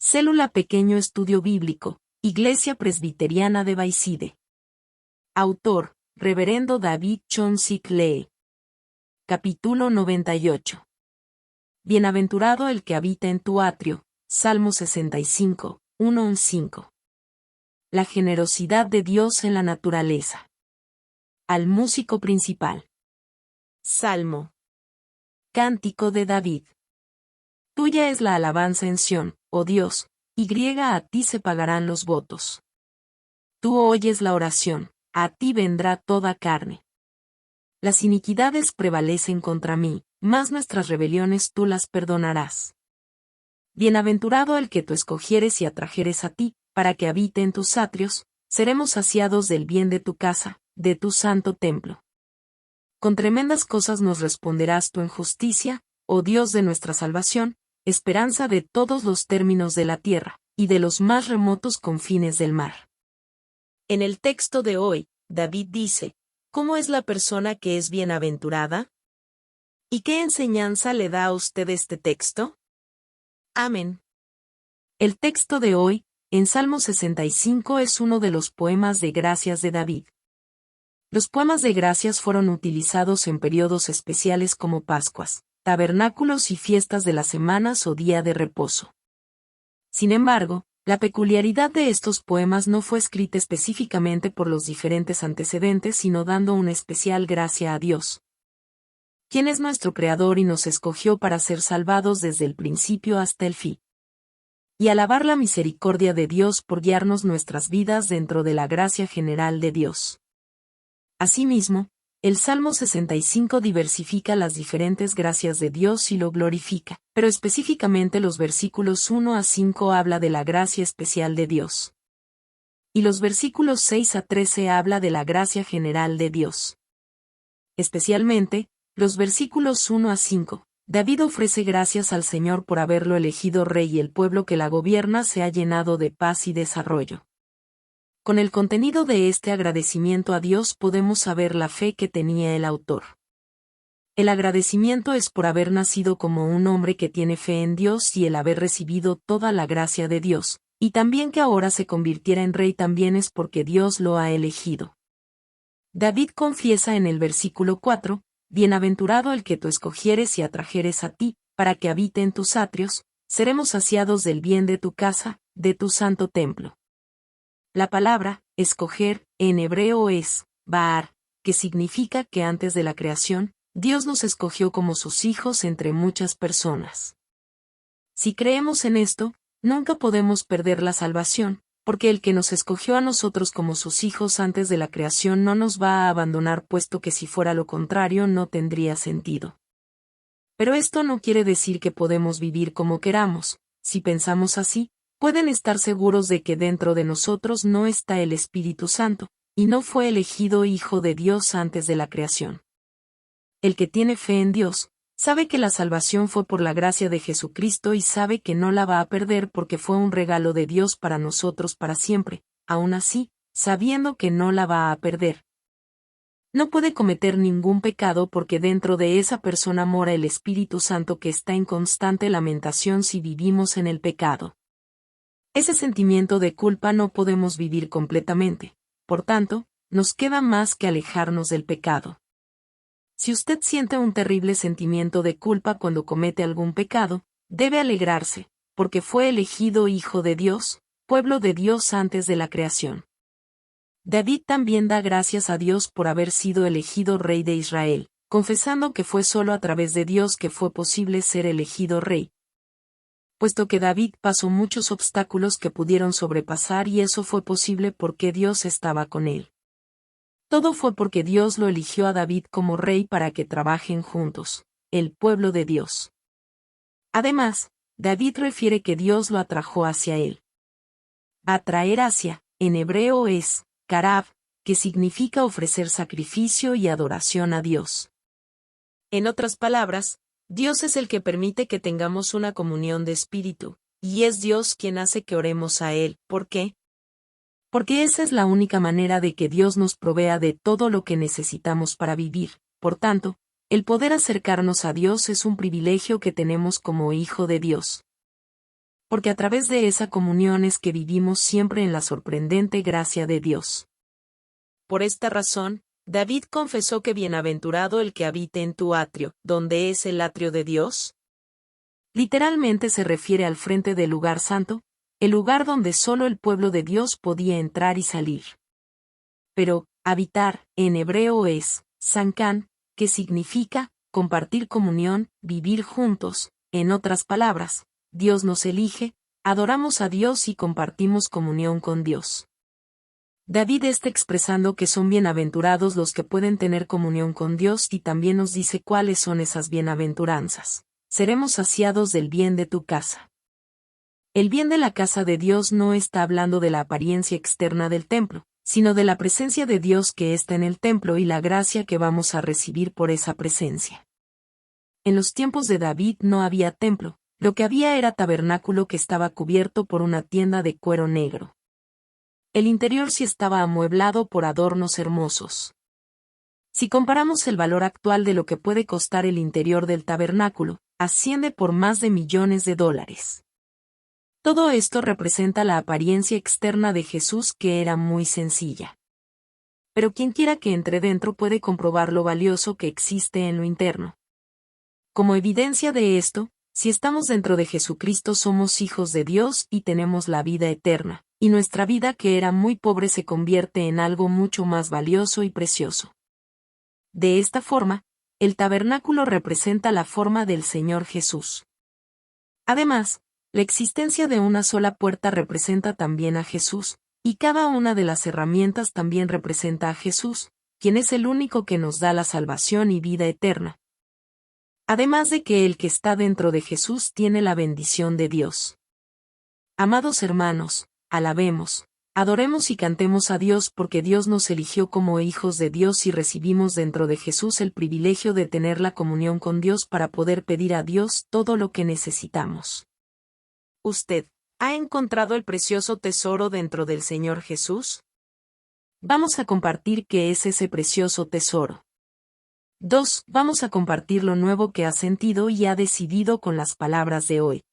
Célula Pequeño Estudio Bíblico, Iglesia Presbiteriana de Bayside. Autor, Reverendo David Chonsik Lee. Capítulo 98. Bienaventurado el que habita en tu atrio, Salmo 65, 1-5. La generosidad de Dios en la naturaleza. Al músico principal. Salmo. Cántico de David. Tuya es la alabanza en Sión, oh Dios, y a ti se pagarán los votos. Tú oyes la oración, a ti vendrá toda carne. Las iniquidades prevalecen contra mí, mas nuestras rebeliones tú las perdonarás. Bienaventurado el que tú escogieres y atrajeres a ti, para que habite en tus atrios, seremos saciados del bien de tu casa, de tu santo templo. Con tremendas cosas nos responderás tú en justicia, oh Dios de nuestra salvación, esperanza de todos los términos de la tierra, y de los más remotos confines del mar. En el texto de hoy, David dice, ¿cómo es la persona que es bienaventurada? ¿Y qué enseñanza le da a usted este texto? Amén. El texto de hoy, en Salmo 65, es uno de los poemas de gracias de David. Los poemas de gracias fueron utilizados en periodos especiales como Pascuas, tabernáculos y fiestas de las semanas o día de reposo. Sin embargo, la peculiaridad de estos poemas no fue escrita específicamente por los diferentes antecedentes, sino dando una especial gracia a Dios, quien es nuestro Creador y nos escogió para ser salvados desde el principio hasta el fin. Y alabar la misericordia de Dios por guiarnos nuestras vidas dentro de la gracia general de Dios. Asimismo, el Salmo 65 diversifica las diferentes gracias de Dios y lo glorifica, pero específicamente los versículos 1-5 habla de la gracia especial de Dios. Y los versículos 6-13 habla de la gracia general de Dios. Especialmente, los versículos 1-5, David ofrece gracias al Señor por haberlo elegido rey y el pueblo que la gobierna se ha llenado de paz y desarrollo. Con el contenido de este agradecimiento a Dios podemos saber la fe que tenía el autor. El agradecimiento es por haber nacido como un hombre que tiene fe en Dios y el haber recibido toda la gracia de Dios, y también que ahora se convirtiera en rey también es porque Dios lo ha elegido. David confiesa en el versículo 4, Bienaventurado el que tú escogieres y atrajeres a ti, para que habite en tus atrios, seremos saciados del bien de tu casa, de tu santo templo. La palabra, escoger, en hebreo es, Baar, que significa que antes de la creación, Dios nos escogió como sus hijos entre muchas personas. Si creemos en esto, nunca podemos perder la salvación, porque el que nos escogió a nosotros como sus hijos antes de la creación no nos va a abandonar, puesto que si fuera lo contrario no tendría sentido. Pero esto no quiere decir que podemos vivir como queramos. Si pensamos así, pueden estar seguros de que dentro de nosotros no está el Espíritu Santo, y no fue elegido Hijo de Dios antes de la creación. El que tiene fe en Dios, sabe que la salvación fue por la gracia de Jesucristo y sabe que no la va a perder porque fue un regalo de Dios para nosotros para siempre, aún así, sabiendo que no la va a perder. No puede cometer ningún pecado porque dentro de esa persona mora el Espíritu Santo que está en constante lamentación si vivimos en el pecado. Ese sentimiento de culpa no podemos vivir completamente, por tanto, nos queda más que alejarnos del pecado. Si usted siente un terrible sentimiento de culpa cuando comete algún pecado, debe alegrarse, porque fue elegido Hijo de Dios, pueblo de Dios antes de la creación. David también da gracias a Dios por haber sido elegido Rey de Israel, confesando que fue solo a través de Dios que fue posible ser elegido Rey, puesto que David pasó muchos obstáculos que pudieron sobrepasar y eso fue posible porque Dios estaba con él. Todo fue porque Dios lo eligió a David como rey para que trabajen juntos, el pueblo de Dios. Además, David refiere que Dios lo atrajo hacia él. Atraer hacia, en hebreo es, karab, que significa ofrecer sacrificio y adoración a Dios. En otras palabras, Dios es el que permite que tengamos una comunión de espíritu, y es Dios quien hace que oremos a Él. ¿Por qué? Porque esa es la única manera de que Dios nos provea de todo lo que necesitamos para vivir. Por tanto, el poder acercarnos a Dios es un privilegio que tenemos como hijo de Dios. porque a través de esa comunión es que vivimos siempre en la sorprendente gracia de Dios. Por esta razón, David confesó que bienaventurado el que habite en tu atrio, ¿dónde es el atrio de Dios? Literalmente se refiere al frente del lugar santo, el lugar donde solo el pueblo de Dios podía entrar y salir. Pero, habitar, en hebreo es, sankan, que significa, compartir comunión, vivir juntos, en otras palabras, Dios nos elige, adoramos a Dios y compartimos comunión con Dios. David está expresando que son bienaventurados los que pueden tener comunión con Dios y también nos dice cuáles son esas bienaventuranzas. Seremos saciados del bien de tu casa. El bien de la casa de Dios no está hablando de la apariencia externa del templo, sino de la presencia de Dios que está en el templo y la gracia que vamos a recibir por esa presencia. En los tiempos de David no había templo, lo que había era tabernáculo que estaba cubierto por una tienda de cuero negro. El interior sí estaba amueblado por adornos hermosos. Si comparamos el valor actual de lo que puede costar el interior del tabernáculo, asciende por más de millones de dólares. Todo esto representa la apariencia externa de Jesús que era muy sencilla. Pero quien quiera que entre dentro puede comprobar lo valioso que existe en lo interno. Como evidencia de esto, si estamos dentro de Jesucristo somos hijos de Dios y tenemos la vida eterna, y nuestra vida que era muy pobre se convierte en algo mucho más valioso y precioso. De esta forma, el tabernáculo representa la forma del Señor Jesús. Además, la existencia de una sola puerta representa también a Jesús, y cada una de las herramientas también representa a Jesús, quien es el único que nos da la salvación y vida eterna. Además de que el que está dentro de Jesús tiene la bendición de Dios. Amados hermanos, alabemos, adoremos y cantemos a Dios porque Dios nos eligió como hijos de Dios y recibimos dentro de Jesús el privilegio de tener la comunión con Dios para poder pedir a Dios todo lo que necesitamos. ¿Usted ha encontrado el precioso tesoro dentro del Señor Jesús? Vamos a compartir qué es ese precioso tesoro. 2. Vamos a compartir lo nuevo que ha sentido y ha decidido con las palabras de hoy.